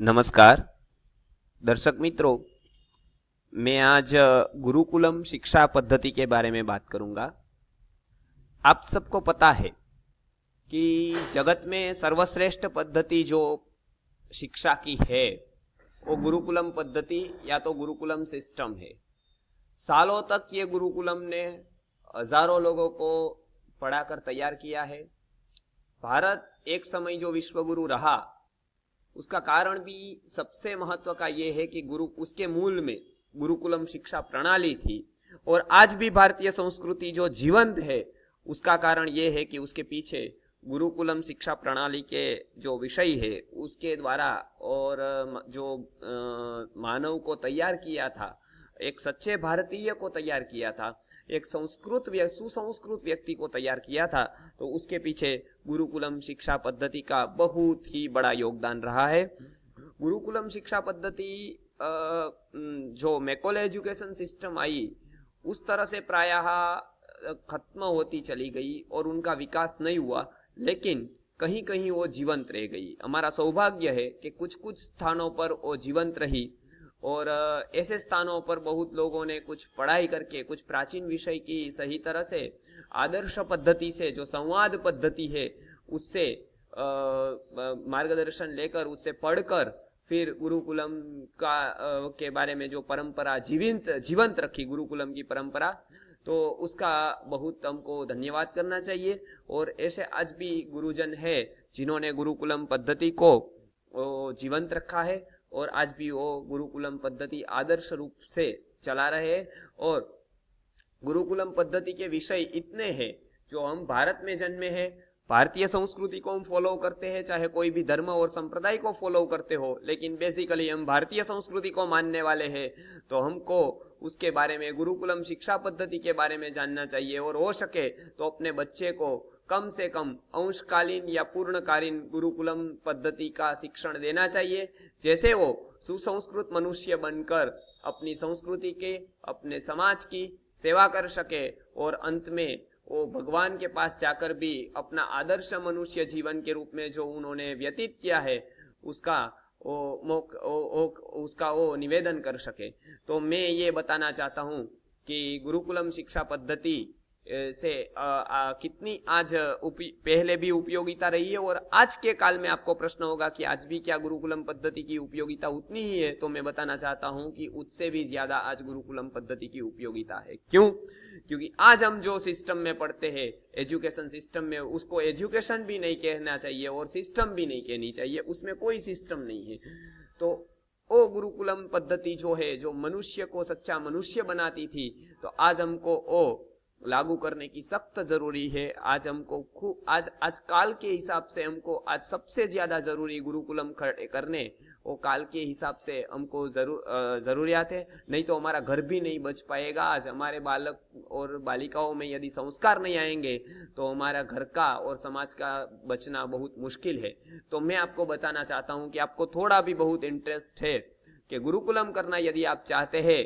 नमस्कार दर्शक मित्रों, मैं आज गुरुकुलम शिक्षा पद्धति के बारे में बात करूंगा। आप सबको पता है कि जगत में सर्वश्रेष्ठ पद्धति जो शिक्षा की है वो गुरुकुलम पद्धति या तो गुरुकुलम सिस्टम है। सालों तक ये गुरुकुलम ने हजारों लोगों को पढ़ाकर तैयार किया है। भारत एक समय जो विश्वगुरु रहा उसका कारण भी सबसे महत्व का ये है कि गुरु उसके मूल में गुरुकुलम शिक्षा प्रणाली थी। और आज भी भारतीय संस्कृति जो जीवंत है उसका कारण ये है कि उसके पीछे गुरुकुलम शिक्षा प्रणाली के जो विषय है उसके द्वारा और जो मानव को तैयार किया था, एक सच्चे भारतीय को तैयार किया था, एक सुसंस्कृत व्यक्ति को तैयार किया था, तो उसके पीछे गुरुकुलम शिक्षा पद्धति का बहुत ही बड़ा योगदान रहा है। गुरुकुलम शिक्षा पद्धति जो मैकोले एजुकेशन सिस्टम आई उस तरह से प्रायः खत्म होती चली गई और उनका विकास नहीं हुआ, लेकिन कहीं कहीं वो जीवंत रह गई। हमारा सौभाग्य है कि कुछ कुछ स्थानों पर वो जीवंत रही और ऐसे स्थानों पर बहुत लोगों ने कुछ पढ़ाई करके कुछ प्राचीन विषय की सही तरह से आदर्श पद्धति से जो संवाद पद्धति है उससे मार्गदर्शन लेकर उससे पढ़कर फिर गुरुकुलम के बारे में जो परंपरा जीवंत रखी, गुरुकुलम की परंपरा, तो उसका बहुत हमको धन्यवाद करना चाहिए। और ऐसे आज भी गुरुजन है जिन्होंने गुरुकुलम पद्धति को जीवंत रखा है और आज भी वो गुरुकुलम पद्धति आदर्श रूप से चला रहे हैं। और गुरुकुलम पद्धति के विषय इतने हैं जो हम भारत में जन्मे हैं, भारतीय संस्कृति को हम फॉलो करते हैं, चाहे कोई भी धर्म और संप्रदाय को फॉलो करते हो, लेकिन बेसिकली हम भारतीय संस्कृति को मानने वाले हैं, तो हमको उसके बारे में गुरुकुलम शिक्षा पद्धति के बारे में जानना चाहिए और हो सके तो अपने बच्चे को कम से कम अंशकालीन या पूर्णकालीन गुरुकुलम पद्धति का शिक्षण देना चाहिए, जैसे वो सुसंस्कृत मनुष्य बनकर अपनी संस्कृति के, अपने समाज की सेवा कर सके और अंत में वो भगवान के पास जाकर भी अपना आदर्श मनुष्य जीवन के रूप में जो उन्होंने व्यतीत किया है उसका वो निवेदन कर सके। तो मैं ये बताना चाहता हूँ कि गुरुकुलम शिक्षा पद्धति से कितनी आज पहले भी उपयोगिता रही है और आज के काल में आपको प्रश्न होगा कि आज भी क्या गुरुकुलम पद्धति की उपयोगिता उतनी ही है, तो मैं बताना चाहता हूं कि उससे भी ज्यादा आज गुरुकुलम पद्धति की उपयोगिता है। क्यों? क्योंकि आज हम जो सिस्टम में पढ़ते हैं, एजुकेशन सिस्टम में, उसको एजुकेशन भी नहीं कहना चाहिए और सिस्टम भी नहीं कहनी चाहिए, उसमें कोई सिस्टम नहीं है। तो वो गुरुकुलम पद्धति जो है, जो मनुष्य को सच्चा मनुष्य बनाती थी, तो आज हमको वो लागू करने की सख्त जरूरी है। आज हमको खूब आज काल के हिसाब से हमको आज सबसे ज्यादा जरूरी गुरुकुलम करने वो काल के हिसाब से हमको जरूरियात है, नहीं तो हमारा घर भी नहीं बच पाएगा। आज हमारे बालक और बालिकाओं में यदि संस्कार नहीं आएंगे तो हमारा घर का और समाज का बचना बहुत मुश्किल है। तो मैं आपको बताना चाहता हूँ कि आपको थोड़ा भी बहुत इंटरेस्ट है कि गुरुकुलम करना यदि आप चाहते हैं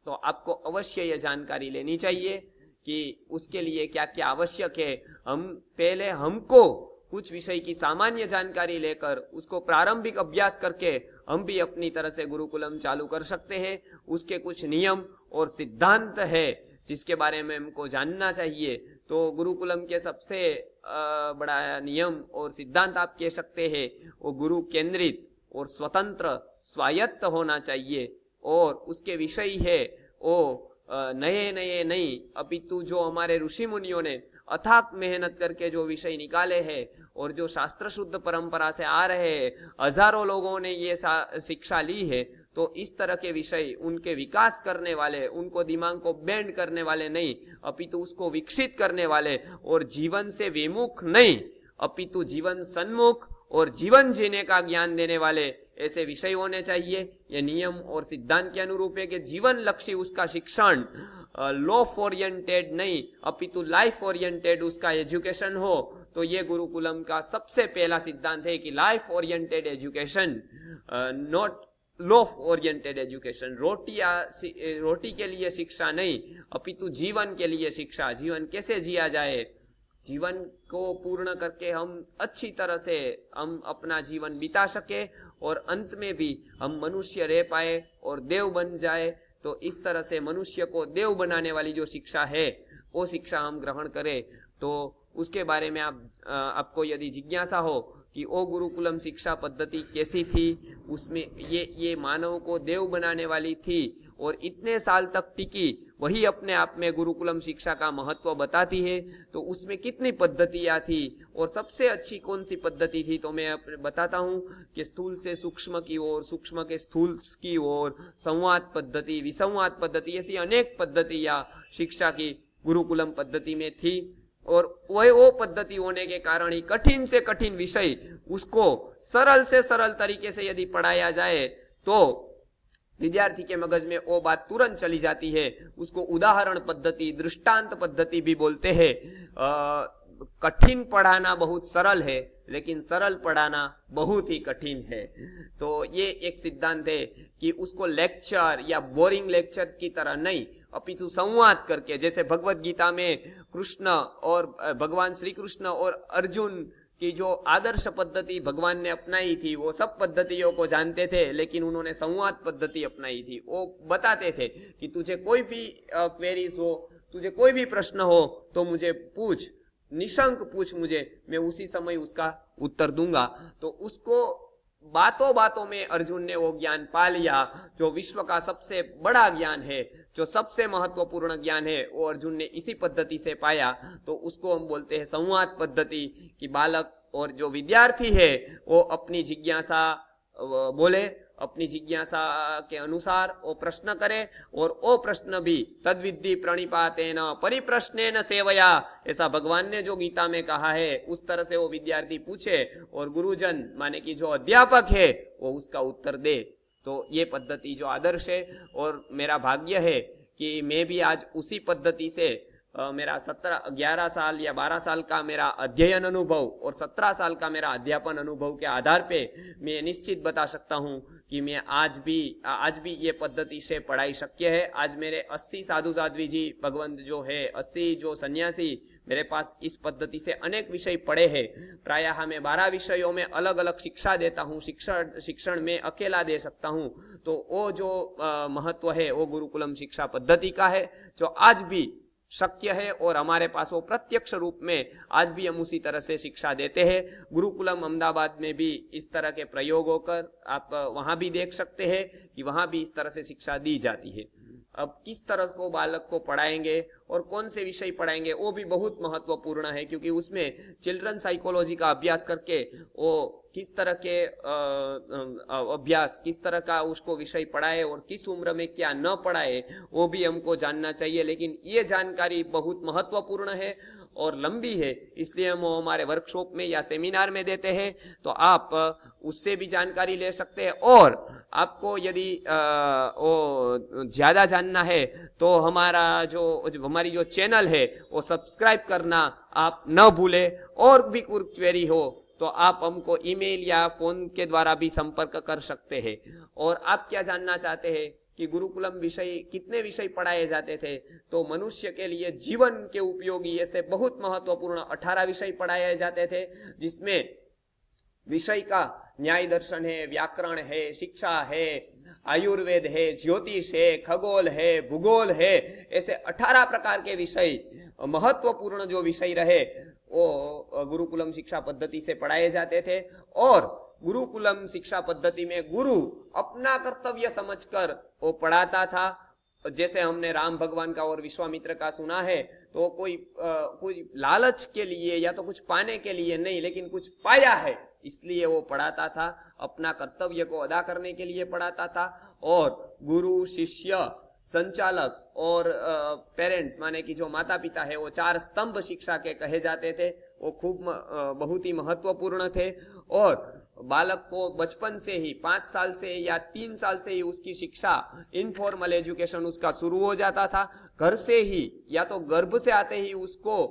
तो आपको अवश्य यह जानकारी लेनी चाहिए कि उसके लिए क्या क्या आवश्यक है। हमको कुछ विषय की सामान्य जानकारी लेकर उसको प्रारंभिक अभ्यास करके हम भी अपनी तरह से गुरुकुलम चालू कर सकते हैं। उसके कुछ नियम और सिद्धांत है जिसके बारे में हमको जानना चाहिए। तो गुरुकुलम के सबसे बड़ा नियम और सिद्धांत आप कह सकते हैं वो गुरु केंद्रित और स्वतंत्र स्वायत्त होना चाहिए। और उसके विषय है वो नए नए नहीं, अपितु जो हमारे ऋषि मुनियों ने अथाक मेहनत करके जो विषय निकाले हैं और जो शास्त्र शुद्ध परंपरा से आ रहे हैं, हजारों लोगों ने ये शिक्षा ली है, तो इस तरह के विषय उनके विकास करने वाले, उनको दिमाग को बेंड करने वाले नहीं, अपितु उसको विकसित करने वाले और जीवन से विमुख नहीं अपितु जीवन सन्मुख और जीवन जीने का ज्ञान देने वाले ऐसे विषय होने चाहिए। ये नियम और सिद्धांत के अनुरूप है कि जीवन लक्ष्य उसका शिक्षण लॉफ ओरिएंटेड नहीं अपितु लाइफ ओरिएंटेड उसका एजुकेशन हो। तो ये गुरुकुलम का सबसे पहला सिद्धांत है कि life oriented education, not loaf oriented education. रोटी के लिए शिक्षा नहीं अपितु जीवन के लिए शिक्षा। जीवन कैसे जिया जाए, जीवन को पूर्ण करके हम अच्छी तरह से हम अपना जीवन बिता सके और अंत में भी हम मनुष्य रह पाए और देव बन जाए। तो इस तरह से मनुष्य को देव बनाने वाली जो शिक्षा है वो शिक्षा हम ग्रहण करें। तो उसके बारे में आपको यदि जिज्ञासा हो कि वो गुरुकुलम शिक्षा पद्धति कैसी थी, उसमें ये मानव को देव बनाने वाली थी और इतने साल तक टिकी, वही अपने आप में गुरुकुलम शिक्षा का महत्व बताती है। तो उसमें कितनी पद्धतियाँ थी और सबसे अच्छी कौन सी पद्धति थी, तो मैं बताता हूँ कि स्थूल से सूक्ष्म की ओर, सूक्ष्म के स्थूल की ओर, संवाद पद्धति, विसंवाद पद्धति, ऐसी अनेक पद्धतियाँ शिक्षा की गुरुकुलम पद्धति में थी। और वो पद्धति होने के कारण ही कठिन से कठिन विषय उसको सरल से सरल तरीके से यदि पढ़ाया जाए तो विद्यार्थी के मगज में वो बात तुरंत चली जाती है। उसको उदाहरण पद्धति, दृष्टांत पद्धति भी बोलते हैं। कठिन पढ़ाना बहुत सरल है, लेकिन सरल पढ़ाना बहुत ही कठिन है। तो ये एक सिद्धांत है कि उसको लेक्चर या बोरिंग लेक्चर की तरह नहीं, अपितु संवाद करके, जैसे भगवत गीता में कृष्ण और भगवान श्री कृष्ण और अर्जुन की जो आदर्श पद्धति भगवान ने अपनाई थी, वो सब पद्धतियों को जानते थे, लेकिन उन्होंने संवाद पद्धति अपनाई थी। वो बताते थे कि तुझे कोई भी क्वेरीज हो, तुझे कोई भी प्रश्न हो तो मुझे पूछ, निशंक पूछ मुझे, मैं उसी समय उसका उत्तर दूंगा। तो उसको बातों बातों में अर्जुन ने वो ज्ञान पा लिया, जो विश्व का सबसे बड़ा ज्ञान है, जो सबसे महत्वपूर्ण ज्ञान है, वो अर्जुन ने इसी पद्धति से पाया। तो उसको हम बोलते हैं संवाद पद्धति, कि बालक और जो विद्यार्थी है वो अपनी जिज्ञासा बोले, अपनी जिज्ञासा के अनुसार वो प्रश्न करे, और वो प्रश्न भी तद्विद्धि प्रणिपातेन परिप्रश्नेन सेवया, ऐसा भगवान ने जो गीता में कहा है उस तरह से वो विद्यार्थी पूछे और गुरुजन माने कि जो अध्यापक है वो उसका उत्तर दे। तो ये पद्धति जो आदर्श है, और मेरा भाग्य है कि मैं भी आज उसी पद्धति से मेरा 11 साल या 12 साल का मेरा अध्ययन अनुभव और 17 साल का मेरा अध्यापन अनुभव के आधार पे मैं निश्चित बता सकता हूँ कि मैं आज भी ये पद्धति से पढ़ाई शक्य है। आज मेरे 80 साधु साध्वी जी भगवंत जो है, 80 जो सन्यासी मेरे पास इस पद्धति से अनेक विषय पढ़े हैं। प्रायः मैं 12 विषयों में अलग अलग शिक्षा देता हूँ, शिक्षण में अकेला दे सकता हूँ। तो वो जो महत्व है वो गुरुकुलम शिक्षा पद्धति का है, जो आज भी शक्य है, और हमारे पास वो प्रत्यक्ष रूप में आज भी हम उसी तरह से शिक्षा देते हैं। गुरुकुलम अहमदाबाद में भी इस तरह के प्रयोग होकर आप वहां भी देख सकते हैं कि वहां भी इस तरह से शिक्षा दी जाती है। अब किस तरह को बालक को पढ़ाएंगे और कौन से विषय पढ़ाएंगे वो भी बहुत महत्वपूर्ण है, क्योंकि उसमें चिल्ड्रन साइकोलॉजी का अभ्यास करके वो किस तरह के अभ्यास, किस तरह का उसको विषय पढ़ाए और किस उम्र में क्या न पढ़ाए वो भी हमको जानना चाहिए। लेकिन ये जानकारी बहुत महत्वपूर्ण है और लंबी है, इसलिए हम हमारे वर्कशॉप में या सेमिनार में देते हैं। तो आप उससे भी जानकारी ले सकते हैं, और आपको यदि वो ज्यादा जानना है तो हमारी जो चैनल है वो सब्सक्राइब करना आप न भूले। और भी कोई क्वेरी हो तो आप हमको ईमेल या फोन के द्वारा भी संपर्क कर सकते हैं। और आप क्या जानना चाहते हैं कि गुरुकुलम विषय कितने विषय पढ़ाए जाते थे, तो मनुष्य के लिए जीवन के उपयोगी ऐसे बहुत महत्वपूर्ण 18 विषय पढ़ाए जाते थे, जिसमें विषय का न्याय दर्शन है, व्याकरण है, शिक्षा है, आयुर्वेद है, ज्योतिष है, खगोल है, भूगोल है, ऐसे 18 प्रकार के विषय, महत्वपूर्ण जो विषय रहे वो गुरुकुलम शिक्षा पद्धति से पढ़ाए जाते थे। और गुरुकुलम शिक्षा पद्धति में गुरु अपना कर्तव्य समझकर वो पढ़ाता था। जैसे हमने राम भगवान का और विश्वामित्र का सुना है, तो कोई लालच के लिए या तो कुछ पाने के लिए नहीं, लेकिन कुछ पाया है इसलिए वो पढ़ाता था, अपना कर्तव्य को अदा करने के लिए पढ़ाता था। और गुरु, शिष्य, संचालक और पेरेंट्स माने कि जो माता पिता है, वो 4 स्तंभ शिक्षा के कहे जाते थे। वो खूब बहुत ही महत्वपूर्ण थे। और बालक को बचपन से ही 5 साल से या 3 साल से ही उसकी शिक्षा, इनफॉर्मल एजुकेशन उसका शुरू हो जाता था। घर से ही या तो गर्भ से आते ही उसको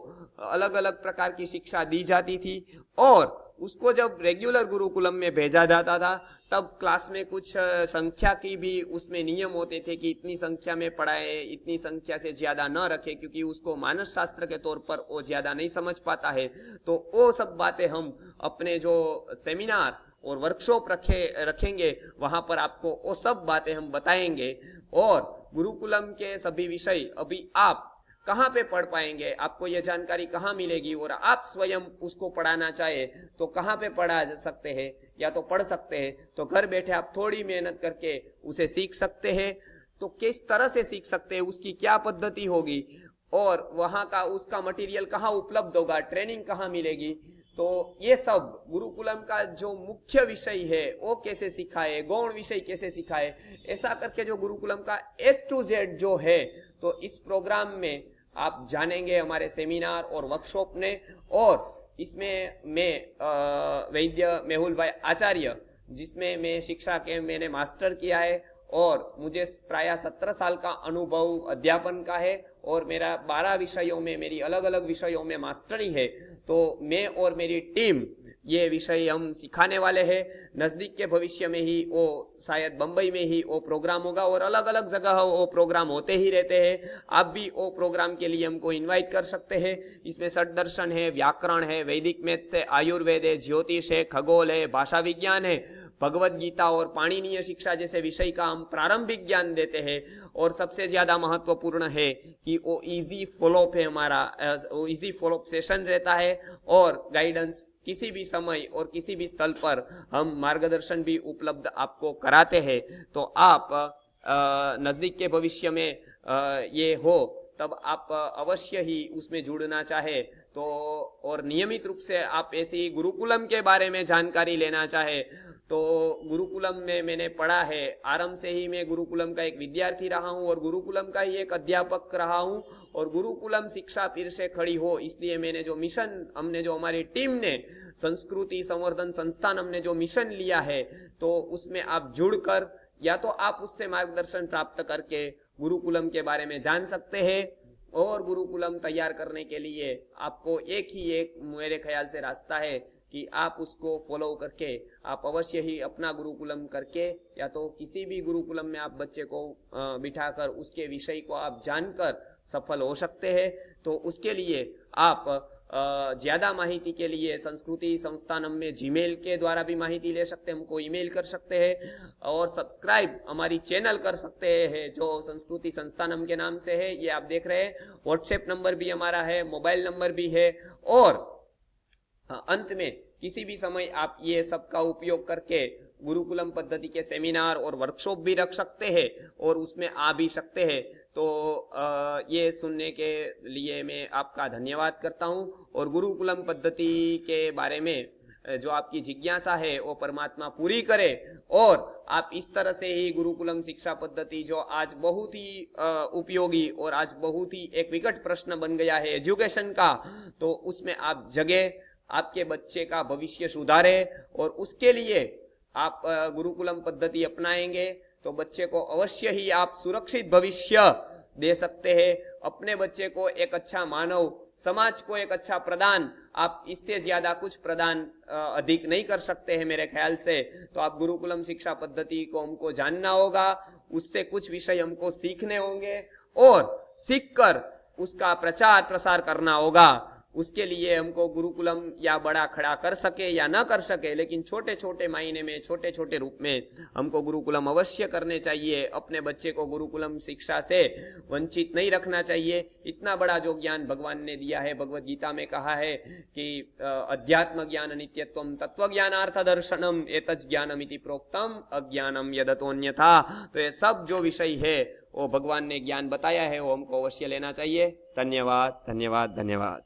अलग अलग प्रकार की शिक्षा दी जाती थी। और उसको जब रेगुलर गुरुकुलम में भेजा जाता था तब क्लास में कुछ संख्या की भी उसमें नियम होते थे कि इतनी संख्या में पढ़ाए, इतनी संख्या से ज्यादा न रखे, क्योंकि उसको मानस शास्त्र के तौर पर वो ज्यादा नहीं समझ पाता है। तो वो सब बातें हम अपने जो सेमिनार और वर्कशॉप रखेंगे, वहां पर आपको वो सब बातें हम बताएंगे। और गुरुकुलम के सभी विषय अभी आप कहाँ पे पढ़ पाएंगे, आपको ये जानकारी कहाँ मिलेगी, और आप स्वयं उसको पढ़ाना चाहे तो कहाँ पे पढ़ा सकते हैं या तो पढ़ सकते हैं। तो घर बैठे आप थोड़ी मेहनत करके उसे सीख सकते हैं। तो किस तरह से सीख सकते हैं, उसकी क्या पद्धति होगी, और वहां का उसका मटेरियल कहाँ उपलब्ध होगा, ट्रेनिंग कहाँ मिलेगी, तो ये सब गुरुकुलम का जो मुख्य विषय है वो कैसे सिखाए, गौण विषय कैसे सिखाए, ऐसा करके जो गुरुकुलम का A to Z जो है, तो इस प्रोग्राम में आप जानेंगे हमारे सेमिनार और वर्कशॉप ने। और इसमें मैं वैद्य मेहुल भाई आचार्य, जिसमें मैं शिक्षा के मैंने मास्टर किया है और मुझे प्राय 17 साल का अनुभव अध्यापन का है, और मेरा 12 विषयों में, मेरी अलग अलग विषयों में मास्टरी है। तो मैं और मेरी टीम ये विषय हम सिखाने वाले हैं। नजदीक के भविष्य में ही वो शायद बंबई में ही वो प्रोग्राम होगा, और अलग अलग जगह वो प्रोग्राम होते ही रहते हैं। आप भी वो प्रोग्राम के लिए हमको इनवाइट कर सकते हैं। इसमें षट दर्शन है, व्याकरण है, वैदिक मैथ्स है, आयुर्वेद है, ज्योतिष है, खगोल है, भाषा विज्ञान है, भगवत गीता और पाणिनीय शिक्षा जैसे विषय का हम प्रारंभिक ज्ञान देते हैं। और सबसे ज्यादा महत्वपूर्ण है कि वो इजी फॉलोअप है, हमारा वो इजी फॉलोअप सेशन रहता है, और गाइडेंस किसी भी समय और किसी भी स्थल पर हम मार्गदर्शन भी उपलब्ध आपको कराते हैं। तो आप नजदीक के भविष्य में ये हो तब आप अवश्य ही उसमें जुड़ना चाहे तो, और नियमित रूप से आप ऐसी गुरुकुलम के बारे में जानकारी लेना चाहे तो गुरुकुलम में मैंने पढ़ा है। आरंभ से ही मैं गुरुकुलम का एक विद्यार्थी रहा हूँ और गुरुकुलम का ही एक अध्यापक रहा हूँ। और गुरुकुलम शिक्षा फिर से खड़ी हो, इसलिए मैंने जो मिशन, हमने जो हमारी टीम ने संस्कृति संवर्धन संस्थान हमने जो मिशन लिया है, तो उसमें आप जुड़कर या तो आप उससे मार्गदर्शन प्राप्त करके गुरुकुलम के बारे में जान सकते हैं। और गुरुकुलम तैयार करने के लिए आपको एक मेरे ख्याल से रास्ता है कि आप उसको फॉलो करके आप अवश्य ही अपना गुरुकुलम करके, या तो किसी भी गुरुकुलम में आप बच्चे को बिठाकर उसके विषय को आप जानकर सफल हो सकते हैं। तो उसके लिए आप ज्यादा माहिती के लिए संस्कृति संस्थानम में जीमेल के द्वारा भी माहिती ले सकते हैं, हमको ईमेल कर सकते हैं, और सब्सक्राइब हमारी चैनल कर सकते हैं जो संस्कृति संस्थानम के नाम से है, ये आप देख रहे हैं। व्हाट्सएप नंबर भी हमारा है, मोबाइल नंबर भी है, और अंत में किसी भी समय आप ये सब का उपयोग करके गुरुकुलम पद्धति के सेमिनार और वर्कशॉप भी रख सकते हैं और उसमें आ भी सकते हैं। तो ये सुनने के लिए मैं आपका धन्यवाद करता हूं। और गुरुकुलम पद्धति के बारे में जो आपकी जिज्ञासा है वो परमात्मा पूरी करे, और आप इस तरह से ही गुरुकुलम शिक्षा पद्धति जो आज बहुत ही उपयोगी और आज बहुत ही एक विकट प्रश्न बन गया है एजुकेशन का, तो उसमें आप जगह आपके बच्चे का भविष्य सुधारे, और उसके लिए आप गुरुकुलम पद्धति अपनाएंगे तो बच्चे को अवश्य ही आप सुरक्षित भविष्य दे सकते हैं। अपने बच्चे को एक अच्छा मानव, समाज को एक अच्छा प्रदान, आप इससे ज्यादा कुछ प्रदान अधिक नहीं कर सकते हैं मेरे ख्याल से। तो आप गुरुकुलम शिक्षा पद्धति को हमको जानना होगा, उससे कुछ विषय हमको सीखने होंगे, और सीखकर उसका प्रचार प्रसार करना होगा। उसके लिए हमको गुरुकुलम या बड़ा खड़ा कर सके या ना कर सके, लेकिन छोटे छोटे मायने में, छोटे छोटे रूप में हमको गुरुकुलम अवश्य करने चाहिए। अपने बच्चे को गुरुकुलम शिक्षा से वंचित नहीं रखना चाहिए। इतना बड़ा जो ज्ञान भगवान ने दिया है, भगवत गीता में कहा है कि अध्यात्म ज्ञान नित्यत्वम तत्व ज्ञानार्थ दर्शनम एतत् ज्ञानमिति प्रोक्तम अज्ञानम यदतोन्यथा। तो ये सब जो विषय है वो भगवान ने ज्ञान बताया है, वो हमको अवश्य लेना चाहिए। धन्यवाद, धन्यवाद, धन्यवाद।